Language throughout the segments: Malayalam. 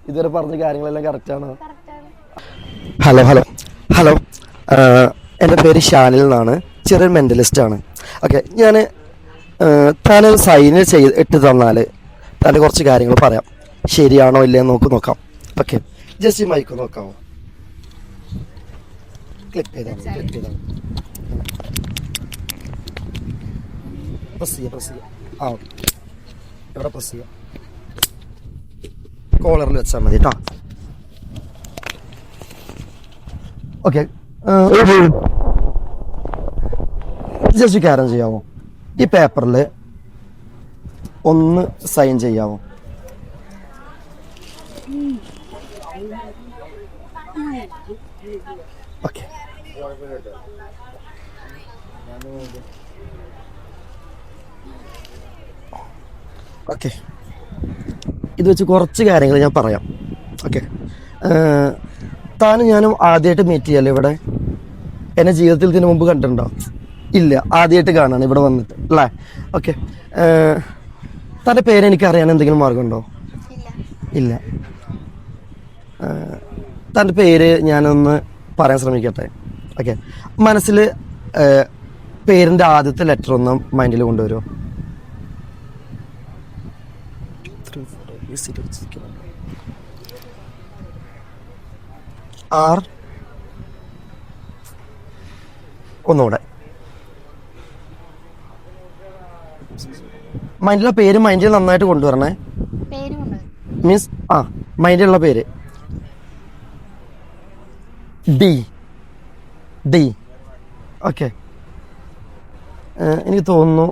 ഇതുവരെ പറഞ്ഞ കാര്യങ്ങളെല്ലാം കറക്റ്റാണോ? ഹലോ ഹലോ ഹലോ എൻ്റെ പേര് ഷാനിൽ എന്നാണ്. ചെറിയൊരു മെൻ്റലിസ്റ്റ് ആണ്. ഓക്കെ, ഞാൻ താനൊരു സൈന് ഇട്ട് തന്നാൽ താൻ്റെ കുറച്ച് കാര്യങ്ങൾ പറയാം. ശരിയാണോ ഇല്ലയെന്ന് നോക്കാം. ഓക്കെ, ജസ്റ്റ് ഈ മൈക്ക് നോക്കാമോ? ക്ലിക്ക് ചെയ്താണ് പ്രസ് ചെയ്യുക. ആ, എവിടെ പ്രസ് ചെയ്യുക? കോളറിൽ വെച്ചാൽ മതി കേട്ടോ. ഓക്കെ, ജസ്റ്റ് കാര്യം ചെയ്യാമോ? ഈ പേപ്പറിൽ ഒന്ന് സൈൻ ചെയ്യാമോ? ഓക്കെ, ഓക്കെ, ഇത് വെച്ച് കുറച്ച് കാര്യങ്ങൾ ഞാൻ പറയാം. ഓക്കെ, താനും ഞാനും ആദ്യമായിട്ട് മീറ്റ് ചെയ്യല്ലേ ഇവിടെ? എന്നെ ജീവിതത്തിൽ ഇതിനു മുമ്പ് കണ്ടിട്ടുണ്ടോ? ഇല്ല, ആദ്യമായിട്ട് കാണാണ് ഇവിടെ വന്നിട്ട് അല്ലേ? ഓക്കെ, തൻ്റെ പേര് എനിക്ക് അറിയാൻ എന്തെങ്കിലും മാർഗമുണ്ടോ? ഇല്ല. തൻ്റെ പേര് ഞാനൊന്ന് പറയാൻ ശ്രമിക്കട്ടെ. ഓക്കെ, മനസ്സിൽ പേരിൻ്റെ ആദ്യത്തെ ലെറ്റർ ഒന്ന് മൈൻഡിൽ കൊണ്ടുവരുമോ? ആർ. ഒന്നുകൂടെ മൈൻഡിലുള്ള പേര് മൈൻഡിൽ നന്നായിട്ട് കൊണ്ടുവരണേ. മീൻസ് മൈൻഡിലുള്ള പേര് ഡി. ഓക്കെ, എനിക്ക് തോന്നുന്നു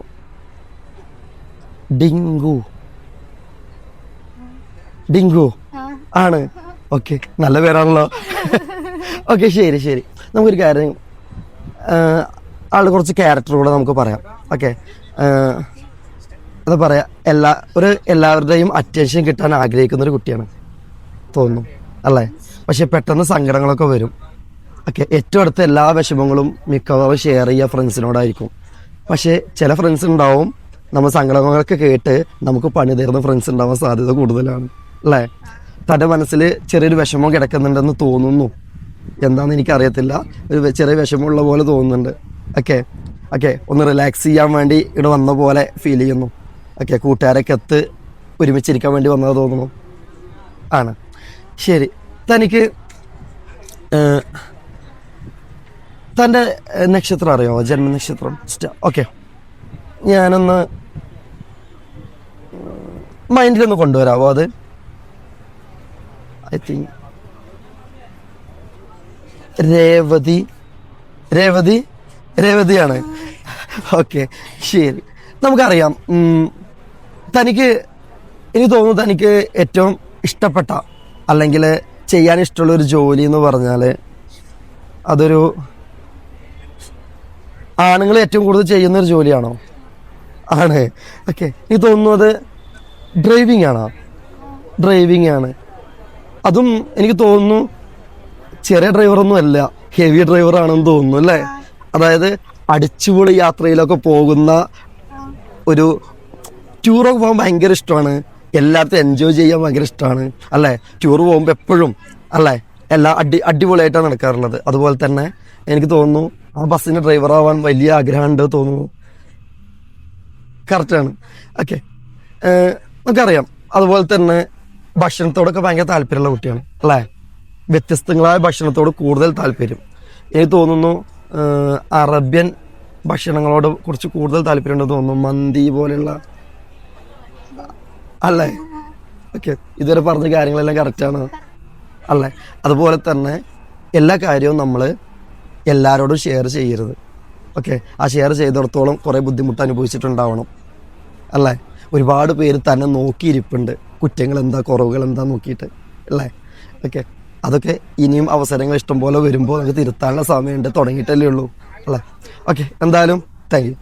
ഡിങ്കു ആണ്. ഓക്കെ, നല്ല പേരാണല്ലോ. ഓക്കെ, ശരി. നമുക്കൊരു കാര്യം, ആളുടെ കുറച്ച് ക്യാരക്ടറുകൂടെ നമുക്ക് പറയാം. ഓക്കെ, എന്താ പറയാ, എല്ലാവരുടെയും അറ്റൻഷൻ കിട്ടാൻ ആഗ്രഹിക്കുന്ന ഒരു കുട്ടിയാണ് തോന്നുന്നു അല്ലേ? പക്ഷെ പെട്ടെന്ന് സങ്കടങ്ങളൊക്കെ വരും. ഓക്കെ, ഏറ്റവും അടുത്ത എല്ലാ വിഷമങ്ങളും മിക്കവാറും ഷെയർ ചെയ്യുക ഫ്രണ്ട്സിനോടായിരിക്കും. പക്ഷേ ചില ഫ്രണ്ട്സ് ഉണ്ടാവും, നമ്മൾ സങ്കടങ്ങളൊക്കെ കേട്ട് നമുക്ക് പണി തരുന്ന ഫ്രണ്ട്സ് ഉണ്ടാവാൻ സാധ്യത കൂടുതലാണ് അല്ലേ? തൻ്റെ മനസ്സിൽ ചെറിയൊരു വിഷമം കിടക്കുന്നുണ്ടെന്ന് തോന്നുന്നു. എന്താണെന്ന് എനിക്കറിയത്തില്ല, ഒരു ചെറിയ വിഷമമുള്ള പോലെ തോന്നുന്നുണ്ട്. ഓക്കെ, ഒന്ന് റിലാക്സ് ചെയ്യാൻ വേണ്ടി ഇവിടെ വന്ന പോലെ ഫീൽ ചെയ്യുന്നു. ഓക്കെ, കൂട്ടുകാരൊക്കെ ഒരുമിച്ചിരിക്കാൻ വേണ്ടി വന്നത് തോന്നുന്നു. ആണ്, ശരി. തനിക്ക് തൻ്റെ നക്ഷത്രം അറിയാമോ? ജന്മനക്ഷത്രം? ഓക്കെ, ഞാനൊന്ന് മൈൻഡിലൊന്ന് കൊണ്ടുവരാമോ അത്? I think രേവതിയാണ്. ഓക്കെ, ശരി. നമുക്കറിയാം, എനിക്ക് തോന്നുന്നു തനിക്ക് ഏറ്റവും ഇഷ്ടപ്പെട്ട അല്ലെങ്കിൽ ചെയ്യാൻ ഇഷ്ടമുള്ള ഒരു ജോലി എന്ന് പറഞ്ഞാൽ അതൊരു ആണുങ്ങൾ ഏറ്റവും കൂടുതൽ ചെയ്യുന്നൊരു ജോലിയാണോ? ആണ്. ഓക്കെ, എനിക്ക് തോന്നുന്നു അത് ഡ്രൈവിംഗ് ആണ്. അതും എനിക്ക് തോന്നുന്നു ചെറിയ ഡ്രൈവറൊന്നും അല്ല, ഹെവി ഡ്രൈവറാണെന്ന് തോന്നുന്നു അല്ലേ? അതായത് അടിച്ചുപൊളി യാത്രയിലൊക്കെ പോകുന്ന ഒരു ടൂറൊക്കെ പോകാൻ ഭയങ്കര ഇഷ്ടമാണ്. എല്ലായിടത്തും എൻജോയ് ചെയ്യാൻ ഭയങ്കര ഇഷ്ടമാണ് അല്ലേ? ടൂർ പോകുമ്പോൾ എപ്പോഴും അല്ലേ എല്ലാം അടിപൊളിയായിട്ടാണ് നടക്കാറുള്ളത്. അതുപോലെ തന്നെ എനിക്ക് തോന്നുന്നു ആ ബസ്സിന് ഡ്രൈവറാവാൻ വലിയ ആഗ്രഹമുണ്ട് തോന്നുന്നു. കറക്റ്റാണ്. ഓക്കെ, നമുക്കറിയാം അതുപോലെ തന്നെ ഭക്ഷണത്തോടൊക്കെ ഭയങ്കര താല്പര്യമുള്ള കുട്ടിയാണ് അല്ലേ? വ്യത്യസ്തങ്ങളായ ഭക്ഷണത്തോട് കൂടുതൽ താല്പര്യം. എനിക്ക് തോന്നുന്നു അറബ്യൻ ഭക്ഷണങ്ങളോട് കുറച്ച് കൂടുതൽ താല്പര്യമുണ്ടെന്ന് തോന്നുന്നു. മന്തി പോലെയുള്ള അല്ലേ? ഓക്കെ, ഇതുവരെ പറഞ്ഞ കാര്യങ്ങളെല്ലാം കറക്റ്റാണ് അല്ലേ? അതുപോലെ തന്നെ എല്ലാ കാര്യവും നമ്മൾ എല്ലാവരോടും ഷെയർ ചെയ്യരുത്. ഓക്കെ, ആ ഷെയർ ചെയ്തിടത്തോളം കുറേ ബുദ്ധിമുട്ട് അനുഭവിച്ചിട്ടുണ്ടാവണം അല്ലേ? ഒരുപാട് പേര് തന്നെ നോക്കിയിരിപ്പുണ്ട്, കുറ്റങ്ങൾ എന്താ കുറവുകൾ എന്താ നോക്കിയിട്ട് അല്ലേ? ഓക്കെ, അതൊക്കെ ഇനിയും അവസരങ്ങൾ ഇഷ്ടം പോലെ വരുമ്പോൾ നമുക്ക് തിരുത്താനുള്ള സമയമുണ്ട്, തുടങ്ങിയിട്ടല്ലേ ഉള്ളൂ അല്ലേ? ഓക്കെ, എന്തായാലും താങ്ക് യു.